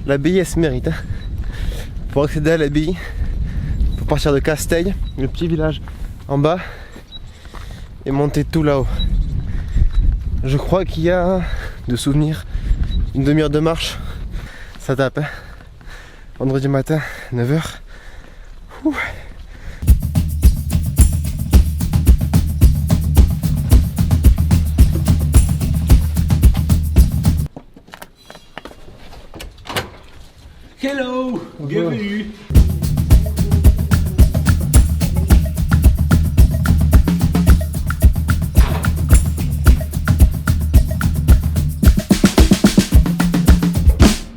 L'abbaye elle se mérite. Hein. Pour accéder à l'abbaye, faut partir de Casteil, le petit village en bas, et monter tout là-haut. Je crois qu'il y a, de souvenirs, une demi-heure de marche. Ça tape. Hein. Vendredi matin, 9h. Ouh. Hello, bienvenue.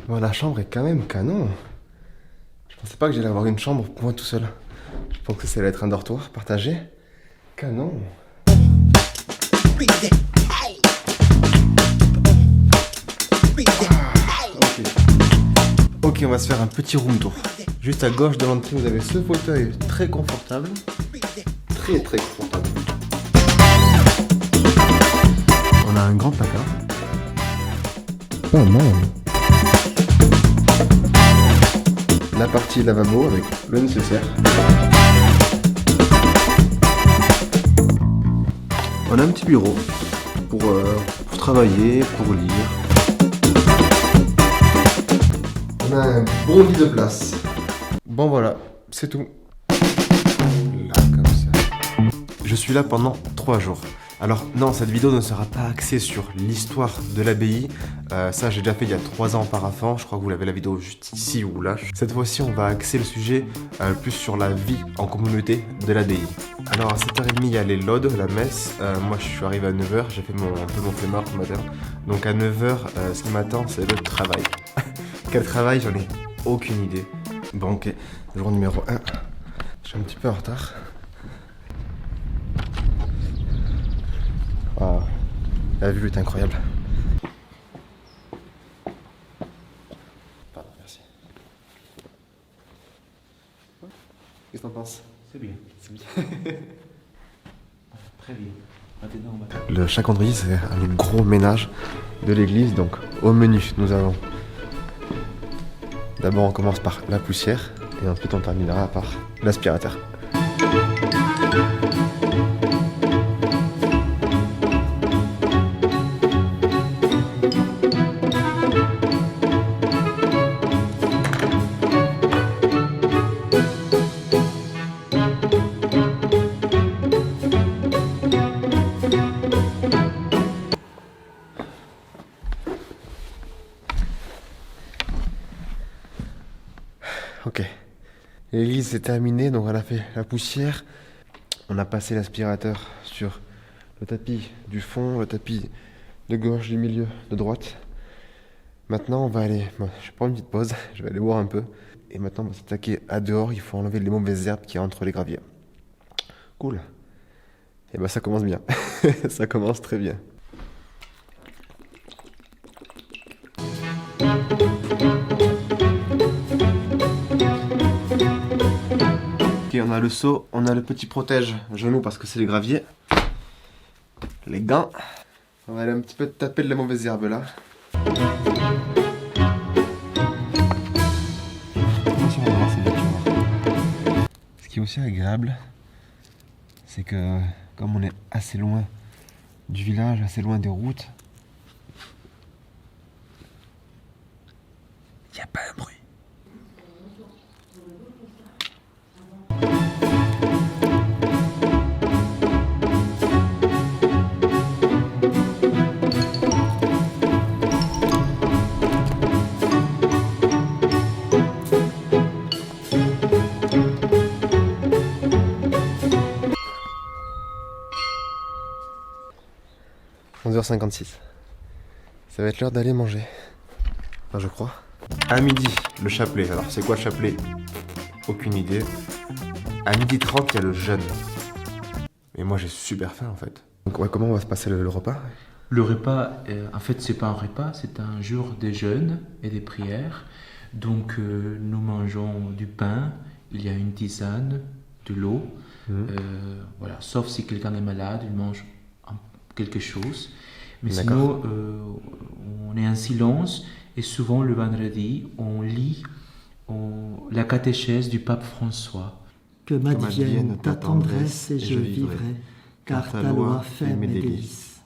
Bon, la chambre est quand même canon. Je pensais pas que j'allais avoir une chambre pour moi tout seul. Je pensais que ça allait être un dortoir partagé. Canon. Ok, on va se faire un petit room tour. Juste à gauche de l'entrée, vous avez ce fauteuil très confortable. Très confortable. On a un grand placard. Pas mal. La partie lavabo avec le nécessaire. On a un petit bureau pour travailler, pour lire. On a un bon lit de place. Bon voilà, c'est tout. Là, comme ça. Je suis là pendant 3 jours. Alors non, cette vidéo ne sera pas axée sur l'histoire de l'abbaye. Ça, j'ai déjà fait il y a 3 ans auparavant. Je crois que vous l'avez la vidéo juste ici ou là. Cette fois-ci, on va axer le sujet plus sur la vie en communauté de l'abbaye. Alors à 7h30, il y a les laudes, la messe. Moi, je suis arrivé à 9h. J'ai fait un peu mon flemmard ce matin. Donc à 9h, ce qui m'attend, c'est le travail. Quel travail? J'en ai aucune idée. Bon, ok. Jour numéro 1. Je suis un petit peu en retard. Wow. La vue est incroyable. Pardon, merci. Qu'est-ce que t'en penses? C'est bien. Très bien. Maintenant, on va... Le chaque vendredi, c'est un gros ménage de l'église. Donc, au menu, nous avons... D'abord, on commence par la poussière. Et ensuite, on terminera par l'aspirateur. Ok, l'église est terminée, donc on a fait la poussière, on a passé l'aspirateur sur le tapis du fond, le tapis de gauche, du milieu, de droite. Maintenant on va aller, bon, je prends une petite pause, je vais aller boire un peu. Et maintenant on va s'attaquer à dehors, il faut enlever les mauvaises herbes qui y a entre les graviers. Cool. Et bah ça commence bien, ça commence très bien. Ok, on a le seau, on a le petit protège genou parce que c'est les graviers. Les gants. On va aller un petit peu taper de la mauvaise herbe là. Attention, on va voir, c'est bien, tu vas voir. Ce qui est aussi agréable, c'est que comme on est assez loin du village, assez loin des routes, il n'y a pas un bruit. – 11h56. Ça va être l'heure d'aller manger. Enfin, je crois. À midi, le chapelet. Alors, c'est quoi le chapelet? Aucune idée. À 12h30, il y a le jeûne. Mais moi, j'ai super faim, en fait. Donc, ouais, comment va se passer le repas? Le repas, en fait, c'est pas un repas, c'est un jour de jeûne et des prières. Donc, nous mangeons du pain, il y a une tisane, de l'eau. Voilà, sauf si quelqu'un est malade, il mange quelque chose. Mais sinon, on est en silence Et souvent le vendredi, on lit la catéchèse du pape François. Que m'advienne ta tendresse et je vivrai, car ta loi fait mes délices.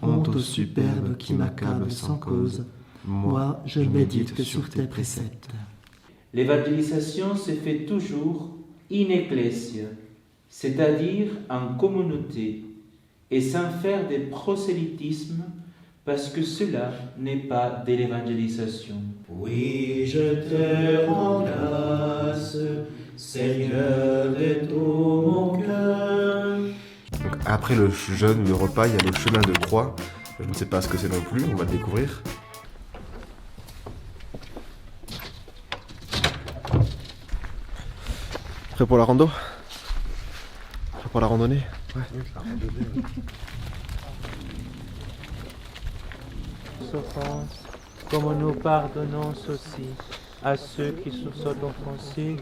Honte au superbe qui m'accable sans cause, moi je médite sur tes préceptes. L'évangélisation se fait toujours in ecclesia, c'est-à-dire en communauté, et sans faire de prosélytisme, parce que cela n'est pas de l'évangélisation. Oui, je te rends grâce, Seigneur de tout mon cœur. Donc après le jeûne ou le repas, il y a le chemin de croix. Je ne sais pas ce que c'est non plus, on va le découvrir. Prêt pour la rando? Prêt pour la randonnée? Ouais. Offense, comme nous pardonnons aussi à ceux qui nous sont offensés,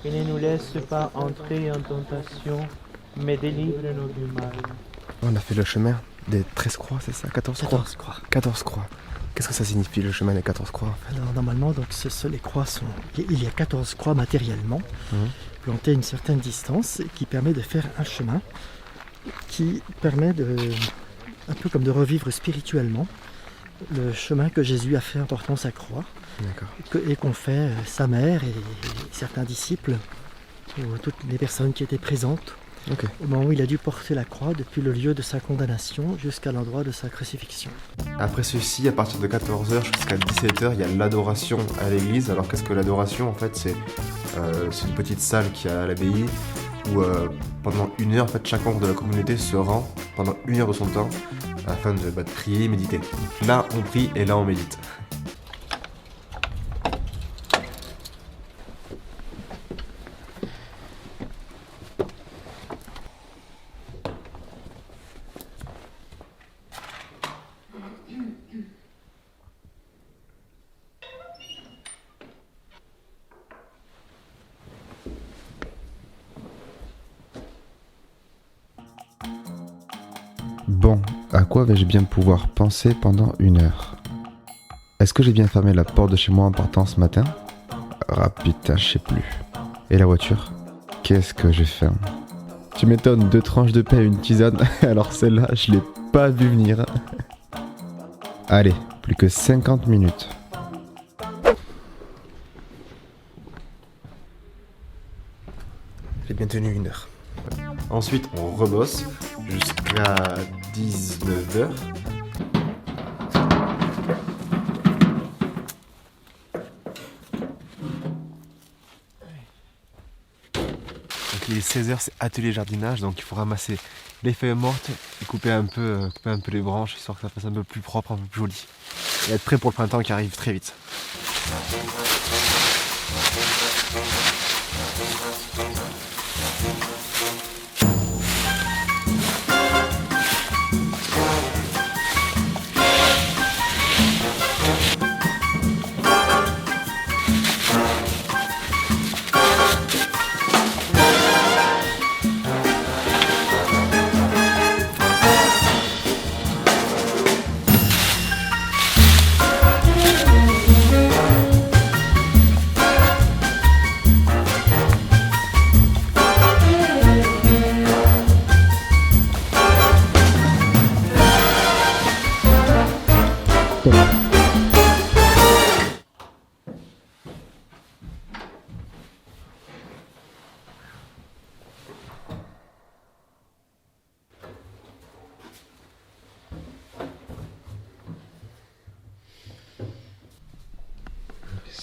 et ne nous laisse pas entrer en tentation, mais délivre-nous du mal. On a fait le chemin des 13 croix, c'est ça? 14 croix? 14 croix. 14 croix. Qu'est-ce que ça signifie le chemin des 14 croix? Alors normalement, donc, les croix sont... il y a 14 croix matériellement, plantées à une certaine distance, qui permet de faire un chemin qui permet de, un peu comme de revivre spirituellement le chemin que Jésus a fait en portant sa croix. D'accord. Et qu'ont fait sa mère et certains disciples, ou toutes les personnes qui étaient présentes au moment où il a dû porter la croix depuis le lieu de sa condamnation jusqu'à l'endroit de sa crucifixion. Après ceci, à partir de 14h jusqu'à 17h, il y a l'adoration à l'église. Alors qu'est-ce que l'adoration? En fait, c'est une petite salle qui est à l'abbaye où pendant 1 heure, en fait, chaque membre de la communauté se rend pendant 1 heure de son temps afin de prier et méditer. Donc là, on prie et là, on médite. Bon, à quoi vais-je bien pouvoir penser pendant 1 heure? Est-ce que j'ai bien fermé la porte de chez moi en partant ce matin? Ah putain, je sais plus. Et la voiture? Qu'est-ce que j'ai fait? Tu m'étonnes, 2 tranches de pain et une tisane, alors celle-là, je l'ai pas vu venir. Allez, plus que 50 minutes. J'ai bien tenu 1 heure. Ensuite, on rebosse jusqu'à 19h. Donc il est 16h, c'est atelier jardinage, donc il faut ramasser les feuilles mortes et couper un peu les branches, histoire que ça fasse un peu plus propre, un peu plus joli. Et être prêt pour le printemps qui arrive très vite.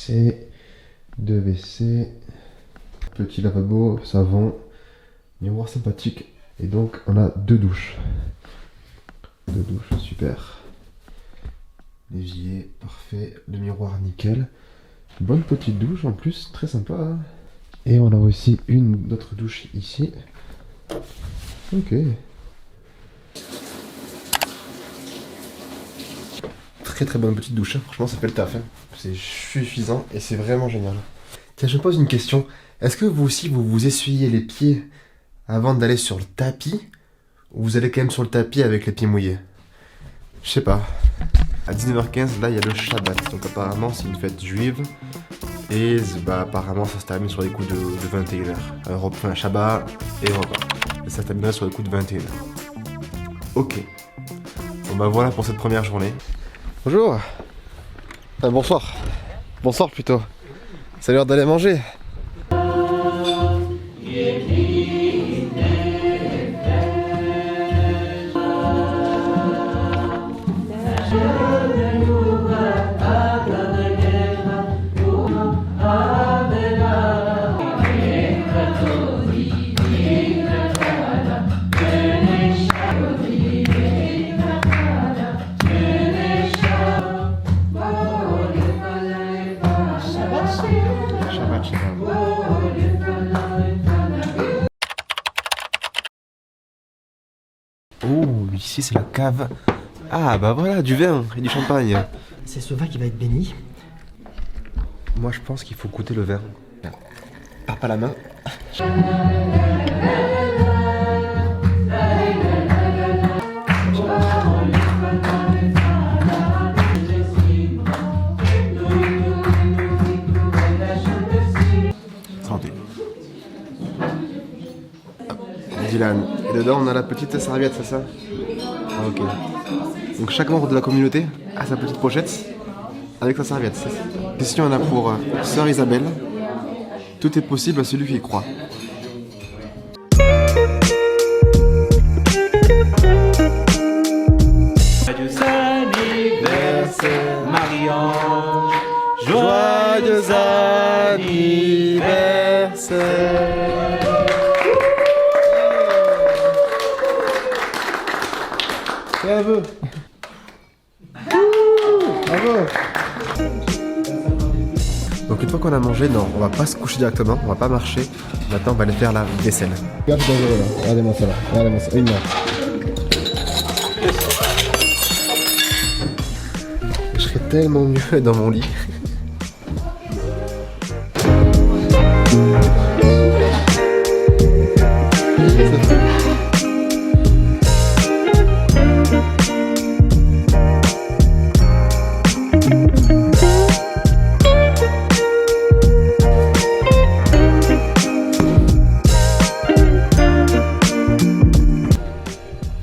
WC, 2 WC, petit lavabo, savon, miroir sympathique. Et donc on a 2 douches. 2 douches, super. L'évier, parfait. Le miroir, nickel. Bonne petite douche en plus, très sympa. Hein. Et on a aussi une autre douche ici. Ok. Très bonne petite douche, hein. Franchement ça fait le taf, hein. C'est suffisant et c'est vraiment génial. Tiens, je me pose une question, est-ce que vous aussi vous essuyez les pieds avant d'aller sur le tapis, ou vous allez quand même sur le tapis avec les pieds mouillés? Je sais pas. À 19h15, là, il y a le Shabbat. Donc apparemment, c'est une fête juive. Et bah, apparemment, ça se termine sur les coups de 21h. Enfin, Shabbat et repas. Et ça se terminerait sur les coups de 21h. Ok. Bon bah voilà pour cette première journée. Bonjour. Bonsoir. Bonsoir plutôt. C'est l'heure d'aller manger. Oh, ici c'est la cave. Ah bah voilà, du vin et du champagne. C'est ce vin qui va être béni. Moi je pense qu'il faut goûter le vin. Pars pas la main. Santé. Dylan. Et dedans on a la petite serviette, c'est ça? Ah ok. Donc chaque membre de la communauté a sa petite pochette avec sa serviette, c'est ça? Question on a pour Sœur Isabelle. Tout est possible à celui qui y croit. Joyeux anniversaire, Marie-Ange. Joyeux anniversaire. Bravo. Bravo. Donc une fois qu'on a mangé, non, on va pas se coucher directement, on va pas marcher. Maintenant on va aller faire la vaisselle. Regardez-moi ça là. Regardez-moi ça. Une heure. Je serais tellement mieux dans mon lit.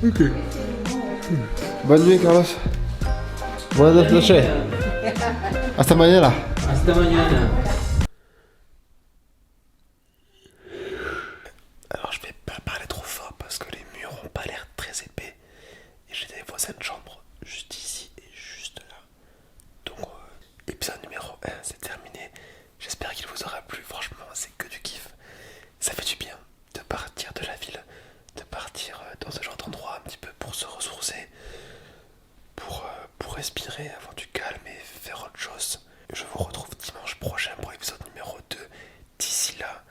Ok. Bonne nuit Carlos. Buenas noches. Hasta mañana. Hasta mañana. Alors je vais pas parler trop fort parce que les murs ont pas l'air très épais. Et j'ai des voisins de chambre juste ici et juste là. Donc épisode numéro 1 c'est terminé. J'espère qu'il vous aura plu. Franchement c'est que du kiff. Ça fait du bien de partir de la ville, de partir dans ce genre d'endroit un petit peu pour se ressourcer, pour respirer, avoir du calme et faire autre chose. Je vous retrouve dimanche prochain pour l'épisode numéro 2. D'ici là,